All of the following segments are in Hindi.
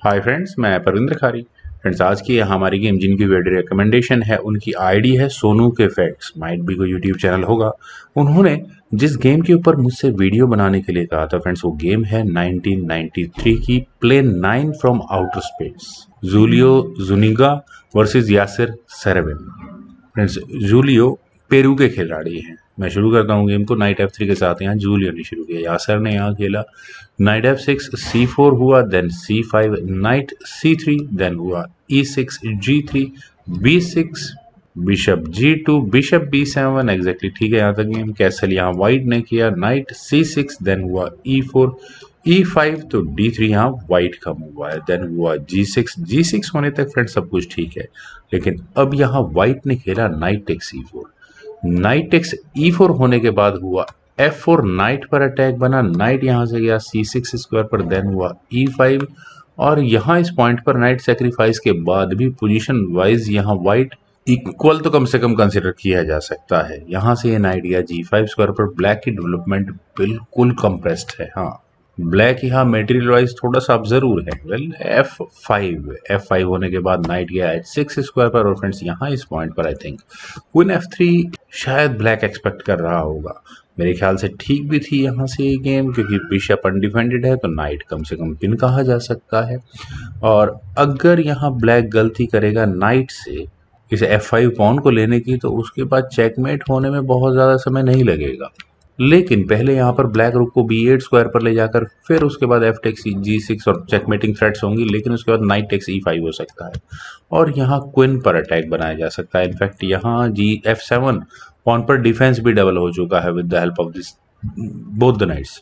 हाय फ्रेंड्स, मैं परविंद्र खारी। फ्रेंड्स, आज की हमारी गेम जिनकी वीडियो रिकमेंडेशन है उनकी आईडी है सोनू के फैक्ट्स। माइट भी कोई यूट्यूब चैनल होगा। उन्होंने जिस गेम के ऊपर मुझसे वीडियो बनाने के लिए कहा था फ्रेंड्स, वो गेम है 1993 की plan 9 from outer space, Julio Zuniga versus Yasser Seirawan. Friends, Julio Peru के खिलाड़ी हैं। मैं शुरू करता हूँ गेम को नाइट F3 के साथ। यहाँ जूलियो ने शुरू किया, यासर ने यहाँ खेला नाइट F6, C4 हुआ, then C5, night C3, then हुआ E6, G3, B6, bishop G2, bishop B7। Exactly ठीक है यहाँ तक गेम। कैसल यहाँ वाइट ने किया, नाइट C6, देन हुआ E4, E5, तो D3 यहाँ वाइट का मूव आया, देन हुआ G6 होने तक फ्रेंड सब कुछ ठीक है। लेकिन अब यहाँ वाइट ने खेला knight takes E4, knight takes E4 होने के बाद हुआ F4, नाइट पर अटैक बना, नाइट यहां से गया C6 स्क्वायर पर, देन हुआ E5, और यहां इस पॉइंट पर नाइट सेक्रीफाइस के बाद भी पोजीशन वाइज यहां वाइट इक्वल तो कम से कम कंसिडर किया जा सकता है। यहां से ये नाइट गया G5 स्क्वायर पर। ब्लैक की डेवलपमेंट बिल्कुल कंप्रेस्ड है। हाँ, ब्लैक यहाँ मेटेरियल वाइज थोड़ा सा अब जरूर है। वेल, F5 होने के बाद नाइट गया H6 स्क्वायर पर। और फ्रेंड्स, यहाँ इस पॉइंट पर आई थिंक क्वीन F3 शायद ब्लैक एक्सपेक्ट कर रहा होगा। मेरे ख्याल से ठीक भी थी यहाँ से ये गेम, क्योंकि बिशप अनडिफेंडेड है तो नाइट कम से कम पिन कहा जा सकता है। और अगर यहाँ ब्लैक गलती करेगा नाइट से इस F5 पॉन को लेने की, तो उसके बाद चेकमेट होने में बहुत ज़्यादा समय नहीं लगेगा। लेकिन पहले यहाँ पर ब्लैक रुक को B8 स्क्वायर पर ले जाकर फिर उसके बाद F टेक्स G6 और चेकमेटिंग थ्रेट्स होंगी, लेकिन उसके बाद नाइट टेक्स E5 हो सकता है और यहाँ क्वीन पर अटैक बनाया जा सकता है। इनफैक्ट यहाँ F7 पॉन पर डिफेंस भी डबल हो चुका है with the help of this both the knights.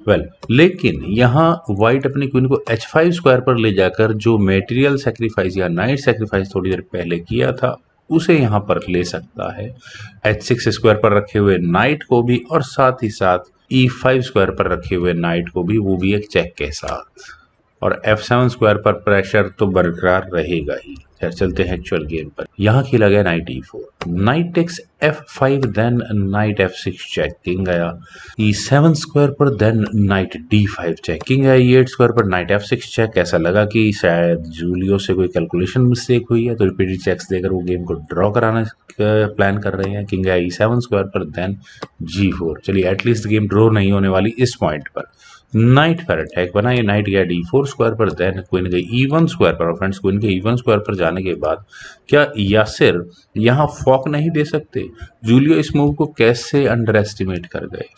Well, लेकिन यहाँ व्हाइट अपनी क्वीन को H5 स्क्वायर पर ले जाकर जो मेटेरियल सेक्रीफाइस या नाइट सेक्रीफाइस थोड़ी देर पहले किया था उसे यहाँ पर ले सकता है, H6 स्क्वायर पर रखे हुए नाइट को भी और साथ ही साथ E5 स्क्वायर पर रखे हुए नाइट को भी, वो भी एक चेक के साथ। और F7 स्क्वायर पर प्रेशर तो बरकरार रहेगा ही। खैर, चलते हैं एक्चुअल गेम पर। यहाँ खेला गया knight E4, knight takes F5, then knight F6 check, king आया E7 स्क्वायर पर, then night D5 check, king आया E8 स्क्वायर पर, नाइट F6 चेक। ऐसा लगा कि शायद जूलियो से कोई कैलकुलेशन मिस्टेक हुई है, तो रिपीटेड चेक्स देकर वो गेम को ड्रॉ कराना प्लान कर रहे हैं। किंग आया E7 स्क्वायर पर, देन G4। चलिए, एटलीस्ट गेम ड्रॉ नहीं होने वाली इस पॉइंट पर। नाइट पर अटैक बना, ये नाइट गया D4 स्क्वायर पर, देन क्वीन गई E1 स्क्वायर पर। और फ्रेंड्स, क्वीन के E1 स्क्वायर पर जाने के बाद क्या यासिर यहाँ फॉक नहीं दे सकते? जूलियो इस मूव को कैसे अंडर एस्टिमेट कर गए?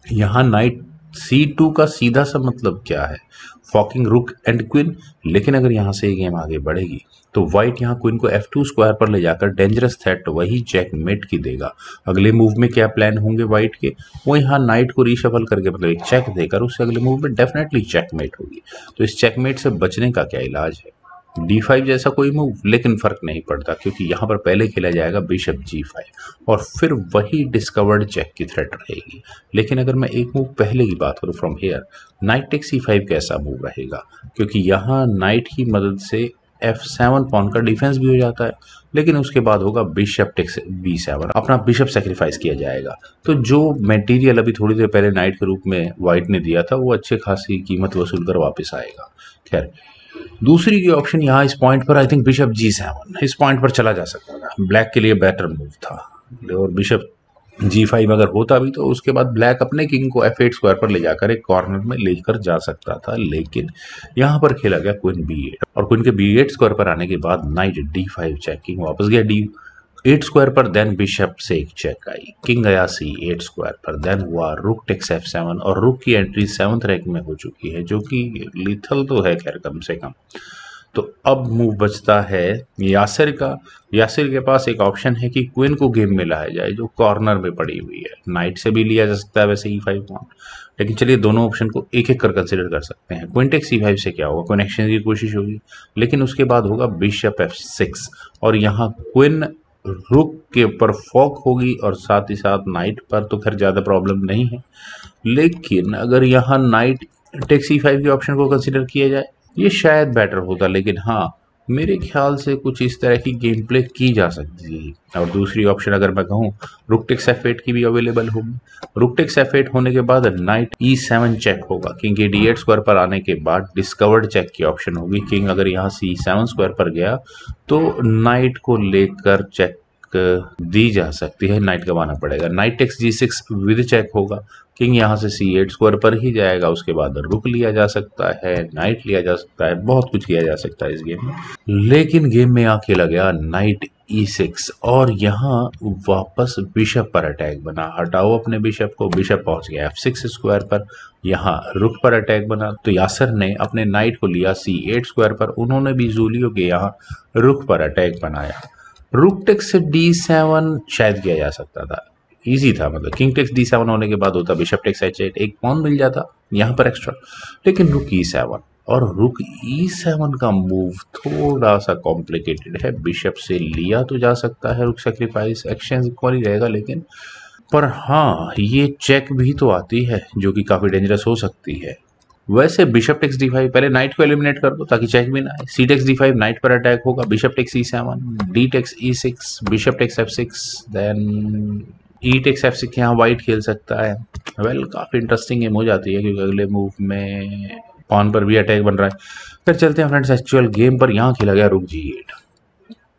यहाँ नाइट C2 का सीधा सा मतलब क्या है? फॉकिंग रुक एंड क्वीन। लेकिन अगर यहाँ से ये गेम आगे बढ़ेगी तो व्हाइट यहाँ क्वीन को F2 स्क्वायर पर ले जाकर डेंजरस थ्रेट वही चेकमेट की देगा। अगले मूव में क्या प्लान होंगे व्हाइट के? वो यहाँ नाइट को रीशफल करके मतलब एक चेक देकर उससे अगले मूव में डेफिनेटली चेकमेट होगी। तो इस चेकमेट से बचने का क्या इलाज है? D5 जैसा कोई मूव, लेकिन फर्क नहीं पड़ता क्योंकि यहाँ पर पहले खेला जाएगा बिशप G5 और फिर वही डिस्कवर्ड चेक की थ्रेट रहेगी। लेकिन अगर मैं एक मूव पहले की बात करूँ from here, knight takes C5 कैसा मूव रहेगा? क्योंकि यहाँ नाइट की मदद से F7 पॉन का डिफेंस भी हो जाता है, लेकिन उसके बाद होगा बिशप टेक्स B7, अपना बिशप सेक्रीफाइस किया जाएगा। तो जो मटेरियल अभी थोड़ी देर पहले नाइट के रूप में व्हाइट ने दिया था वो अच्छे खासी कीमत वसूल कर वापस आएगा। खैर, दूसरी की ऑप्शन यहाँ इस पॉइंट पर आई थिंक बिशप G7, इस पॉइंट पर चला जा सकता था। ब्लैक के लिए बेटर मूव था। और बिशप G5 अगर होता भी तो उसके बाद ब्लैक अपने किंग को F8 स्क्वायर पर ले जाकर एक कॉर्नर में लेकर जा सकता था। लेकिन यहाँ पर खेला गया क्वीन B8 और क्वीन के B8 स्क्वायर पर आने के बाद नाइट D5 चेक, किंग वापस गया D8 स्क्वायर पर, देन बिशप से एक चेक आई, किंग गया C8 स्क्वायर पर, देन हुआ रुक टेक्स F7 और रुक की एंट्री 7th रैंक में हो चुकी है, जो कि लिथल तो है खैर कम से कम। तो अब मूव बचता है यासिर का। यासिर के पास एक ऑप्शन है कि क्वीन को गेम में लाया जाए जो कॉर्नर में पड़ी हुई है। नाइट से भी लिया जा सकता है वैसे E5 पॉइंट, लेकिन चलिए दोनों ऑप्शन को एक एक कर कंसिडर कर सकते हैं। क्वीन टेक्स C5 से क्या होगा? क्वीन एक्सचेंज की कोशिश होगी, लेकिन उसके बाद होगा बिशप F6 और यहाँ क्वीन रुक के ऊपर फॉक होगी और साथ ही साथ नाइट पर तो खैर ज़्यादा प्रॉब्लम नहीं है। लेकिन अगर यहाँ नाइट टेक्स C5 के ऑप्शन को कंसिडर किया जाए, ये शायद बेटर होता। लेकिन हाँ, मेरे ख्याल से कुछ इस तरह की गेम प्ले की जा सकती है। और दूसरी ऑप्शन अगर मैं कहूँ, रुक टेक्स F8 की भी अवेलेबल होगी। रुक टेक्स F8 होने के बाद नाइट E7 चेक होगा। किंग के D8 स्क्वायर पर आने के बाद डिस्कवर्ड चेक की ऑप्शन होगी। किंग अगर यहाँ C7 स्क्वायर पर गया तो नाइट को लेकर चेक दी जा सकती है, नाइट गंवाना पड़ेगा। Knight takes G6 with check होगा। किंग यहाँ से C8 स्क्वायर पर ही जाएगा, उसके बाद रुक लिया जा सकता है, नाइट लिया जा सकता है, बहुत कुछ किया जा सकता है इस गेम में। लेकिन गेम में आके लगा नाइट E6 और यहाँ वापस बिशप पर अटैक बना। हटाओ अपने बिशप को, बिशप पहुंच गया F6 स्क्वायर पर। यहाँ रुक पर अटैक बना तो यासर ने अपने नाइट को लिया C8 स्क्वायर पर। उन्होंने भी जूलियो के यहाँ रुक पर अटैक बनाया। रुक टेक्स से D7 शायद किया जा सकता था, इजी था, मतलब किंग टेक्स D7 होने के बाद होता बिशप टेक्स H8, एक पॉन मिल जाता यहाँ पर एक्स्ट्रा। लेकिन रुक E7 और रुक E7 का मूव थोड़ा सा कॉम्प्लिकेटेड है। बिशप से लिया तो जा सकता है, रुक सेक्रीफाइस एक्सचेंज इक्वल ही रहेगा, लेकिन पर हाँ ये चेक भी तो आती है जो कि काफी डेंजरस हो सकती है। वैसे बिशप टेक्स D5, पहले नाइट को एलिमिनेट कर दो ताकि चेक भी ना आए। सी टेक्स D5 नाइट पर अटैक होगा। Bishop takes E7, D takes E6, bishop takes F6, then E takes F6। यहाँ वाइट खेल सकता है। वेल काफी इंटरेस्टिंग गेम हो जाती है क्योंकि अगले मूव में पॉन पर भी अटैक बन रहा है। फिर चलते हैं फ्रेंड्स एक्चुअल गेम पर। यहाँ खेला गया रुक G8।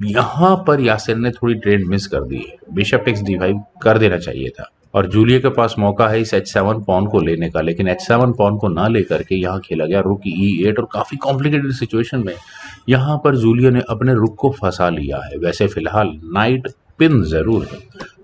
यहाँ पर यासिर ने थोड़ी ट्रेंड मिस कर दी है। बिशप टेक्स D5 कर देना चाहिए था और जूलियो के पास मौका है इस H7 पॉन को लेने का, लेकिन H7 पॉन को ना लेकर के यहाँ खेला गया रुक E8 और काफी कॉम्प्लिकेटेड सिचुएशन में यहाँ पर जूलियो ने अपने रुक को फंसा लिया है। वैसे फिलहाल नाइट पिन जरूर है।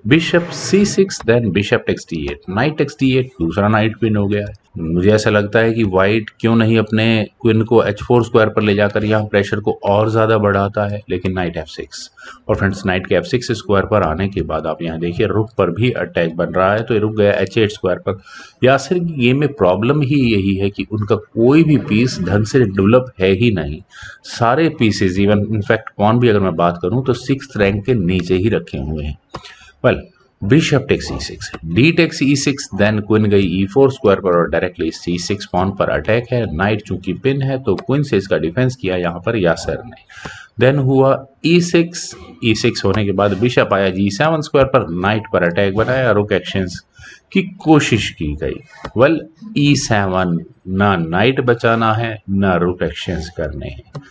Bishop C6 then bishop takes D8, knight takes D8, दूसरा नाइट पिन हो गया है। मुझे ऐसा लगता है कि वाइट क्यों नहीं अपने क्वीन को H4 स्क्वायर पर ले जाकर यहाँ प्रेशर को और ज्यादा बढ़ाता है, लेकिन नाइट F6। और फ्रेंड्स नाइट के F6 स्क्वायर पर आने के बाद आप यहाँ देखिए रुक पर भी अटैक बन रहा है, तो ये रुक गया H8 स्क्वायर पर। यासिर की गेम में प्रॉब्लम ही यही है कि उनका कोई भी पीस ढंग से डेवलप है ही नहीं। सारे पीसेज, इवन इनफैक्ट पॉन भी अगर मैं बात करूं तो 6th रैंक के नीचे ही रखे हुए हैं। Well bishop takes E6, D takes E6, then queen गई E4 स्क्वायर पर और डायरेक्टली C6 पॉन पर अटैक है। नाइट चूंकि पिन है तो क्वीन से इसका डिफेंस किया यहाँ पर यासर ने। देन हुआ E6 होने के बाद बिशप आया G7 स्क्वायर पर, नाइट पर अटैक बनाया, रुक एक्सचेंज की कोशिश की गई। वेल E7 ना नाइट बचाना है ना रुक एक्सचेंज करने हैं।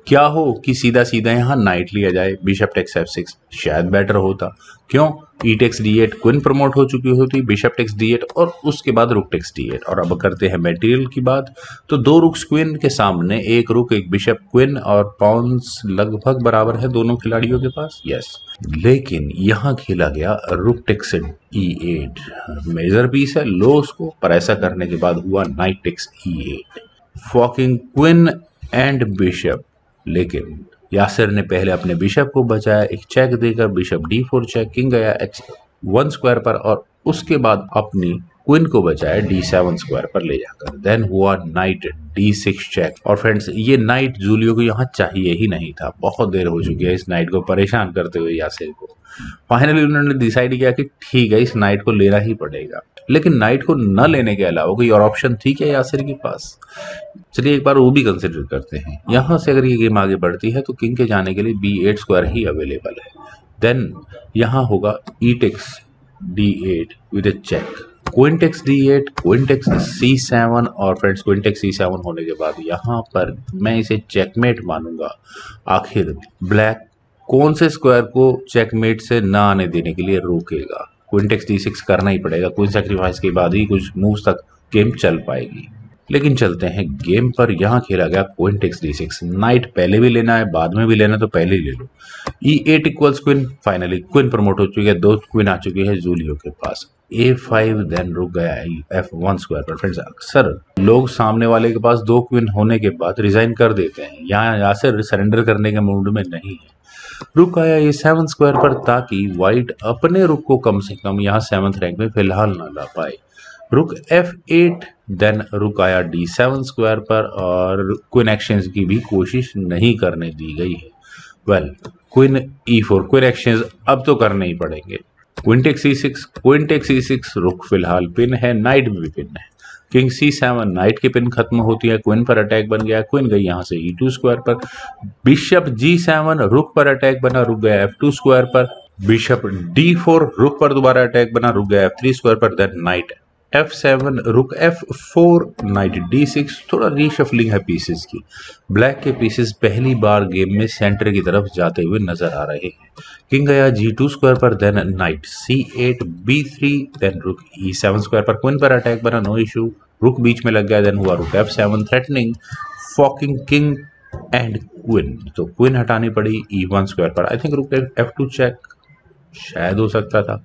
क्या हो कि सीधा सीधा यहाँ नाइट लिया जाए, बिशप टेक्स F6 शायद बेटर होता। क्यों? ई टेक्स D8, क्वीन प्रमोट हो चुकी होती, बिशप टेक्स D8 और उसके बाद रुक टेक्स D8। और अब करते हैं मटेरियल की बात, तो दो रुक्स क्वीन के सामने, एक रुक एक बिशप क्वीन और पॉन्स लगभग बराबर है दोनों खिलाड़ियों के पास। यस, लेकिन यहाँ खेला गया rook takes E8, major piece है, लो उसको, पर ऐसा करने के बाद हुआ knight takes E8, forking queen and bishop. लेकिन यासिर ने पहले अपने बिशप को बचाया एक चेक देकर, बिशप D4 चेक, किंग गया H1 स्क्वायर पर और उसके बाद अपनी क्वीन को बचाया D7 स्क्वायर पर ले जाकर। देन हुआ नाइट D6 चेक। और फ्रेंड्स ये नाइट जूलियो को यहाँ चाहिए ही नहीं था, बहुत देर हो चुकी है इस नाइट को परेशान करते हुए यासिर को। फाइनली उन्होंने डिसाइड किया कि ठीक है इस नाइट को लेना ही पड़ेगा, लेकिन नाइट को न लेने के अलावा कोई और ऑप्शन थी क्या यासिर के पास? चलिए एक बार वो भी कंसिडर करते हैं। यहाँ से अगर ये गेम आगे बढ़ती है तो किंग के जाने के लिए B8 स्क्वायर ही अवेलेबल है। देन यहाँ होगा E takes D8 with a check, queen takes D8, queen takes C7 और फ्रेंड्स क्वीन टेक्स C7 होने के बाद यहाँ पर मैं इसे चेकमेट मानूंगा। आखिर ब्लैक कौन से स्क्वायर को चेकमेट से ना आने देने के लिए रोकेगा? क्वीन टेक्स D6 करना ही पड़ेगा, क्वीन सैक्रिफाइस के बाद ही कुछ मूव्स तक गेम चल पाएगी। लेकिन चलते हैं गेम पर। यहाँ खेला गया क्वीन टेक्स D6, नाइट पहले भी लेना है बाद में भी लेना तो पहले ही ले लो। E8 equals queen, finally queen promote हो चुकी है, दो क्वीन आ चुकी है जूलियो के पास। A5 देन रुक गया F1 स्क्वायर पर। फ्रेंड्स अक्सर लोग सामने वाले के पास दो क्वीन होने के बाद रिजाइन कर देते हैं, यहाँ यासिर सरेंडर करने के मूड में नहीं है। रुक आया A7 स्क्वायर पर ताकि वाइट अपने रुक को कम से कम यहाँ 7th रैंक में फिलहाल ना ला पाए। रुक F8 देन रुक आया D7 स्क्वायर पर और क्वीन एक्सचेंज की भी कोशिश नहीं करने दी गई है। Well queen E4, queen exchange अब तो करने ही पड़ेंगे। Queen takes E6, queen takes E6, रुक फिलहाल पिन है, नाइट भी पिन है। किंग C7, नाइट की पिन खत्म होती है, क्वीन पर अटैक बन गया, क्वीन गई यहाँ से E2 स्क्वायर पर, बिशप G7, रुक पर अटैक बना, रुक गया F2 स्क्वायर पर, बिशप D4, रुक पर दोबारा अटैक बना, रुक गया F3 स्क्वायर पर, देन नाइट F7, रुक F4, नाइट D6। थोड़ा रीशफलिंग है पीसेस की, ब्लैक के पीसेस पहली बार गेम में सेंटर की तरफ जाते हुए नजर आ रहे हैं। किंग गया G2 स्क्वायर पर, then night C8, B3, then रुक E7 स्क्वायर पर, क्वीन पर अटैक बना, नो इशू, रुक बीच में लग गया, देन हुआ rook F7 threatening, forking king and queen, तो क्वीन हटानी पड़ी E1 स्क्वायर पर। आई थिंक रुक F2 चेक शायद हो सकता था,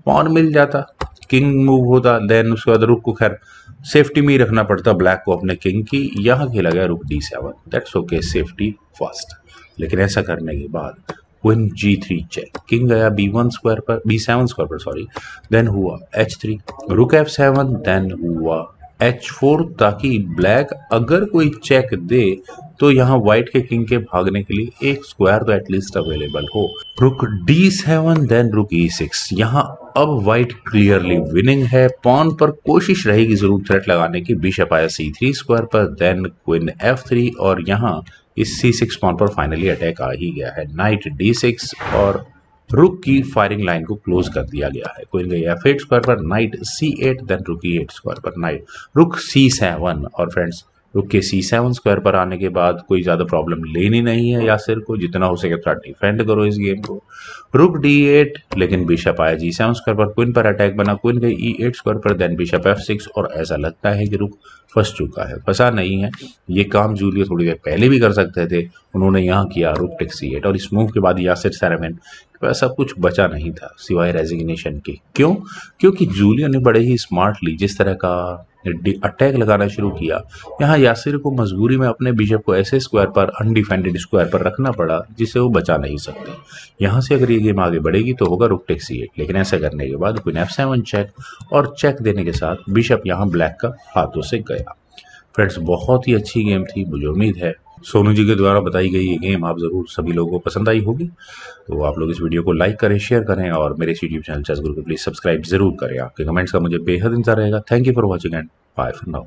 पॉन मिल जाता, किंग मूव होता, देन उसके बाद रुक को खैर सेफ्टी में ही रखना पड़ता ब्लैक को अपने किंग की। यहाँ खेला गया रुक D7, that's okay, safety first. लेकिन ऐसा करने के बाद क्वीन G3 चेक, किंग गया B1 स्क्वायर पर, B7 स्क्वायर पर सॉरी, देन हुआ H3, रुक F7, देन हुआ H4, ताकि ब्लैक अगर कोई चेक दे तो यहाँ व्हाइट के किंग के भागने के लिए एक स्क्वायर तो एटलीस्ट अवेलेबल हो। रुक D7, देन रुक E6, यहाँ अब व्हाइट क्लियरली विनिंग है, पॉन पर कोशिश रहेगी जरूर थ्रेट लगाने की, बिशप आया C3 स्क्वायर पर, देन क्वीन F3, और यहाँ इस C6 पॉन पर फाइनली अटैक आ ही गया है, नाइट D6, और रुक की फायरिंग लाइन को क्लोज कर दिया गया है। क्वीन गई F8 स्क्वायर पर, नाइट C8, देन रुक E8 स्क्वायर पर, नाइट रुक C7, और फ्रेंड्स रुक के C7 स्क्वायर पर आने के बाद कोई ज़्यादा प्रॉब्लम लेनी नहीं है यासिर को, जितना हो सके उतना डिफेंड करो इस गेम को। रुक D8, लेकिन बिशप आया G7 स्क्वायर पर, क्वीन पर अटैक बना, क्वीन गई E8 स्क्वायर पर, देन बिशप F6, और ऐसा लगता है कि रुक फंस चुका है, फंसा नहीं है। ये काम जूलियो थोड़ी देर पहले भी कर सकते थे, उन्होंने यहाँ किया रुक टेक C8, और इस मूव के बाद यासिर सेरेमन वैसा कुछ बचा नहीं था सिवाय रेजिग्नेशन के। क्यों? क्योंकि जूलियो ने बड़े ही स्मार्टली जिस तरह का अटैक लगाना शुरू किया, यहाँ यासिर को मजबूरी में अपने बिशप को ऐसे स्क्वायर पर, अनडिफेंडेड स्क्वायर पर रखना पड़ा जिसे वो बचा नहीं सकते। यहाँ से अगर ये गेम आगे बढ़ेगी तो होगा रुक टेक C8, लेकिन ऐसा करने के बाद क्वीन F7 चेक, और चेक देने के साथ बिशप यहाँ ब्लैक का हाथों से गया। फ्रेंड्स बहुत ही अच्छी गेम थी, मुझे उम्मीद है सोनू जी के द्वारा बताई गई ये गेम आप ज़रूर सभी लोगों को पसंद आई होगी। तो आप लोग इस वीडियो को लाइक करें, शेयर करें, और मेरे इस यूट्यूब चैनल चेस गुरु को प्लीज़ सब्सक्राइब जरूर करें। आपके कमेंट्स का मुझे बेहद इंतजार रहेगा। Thank you for watching and bye for now.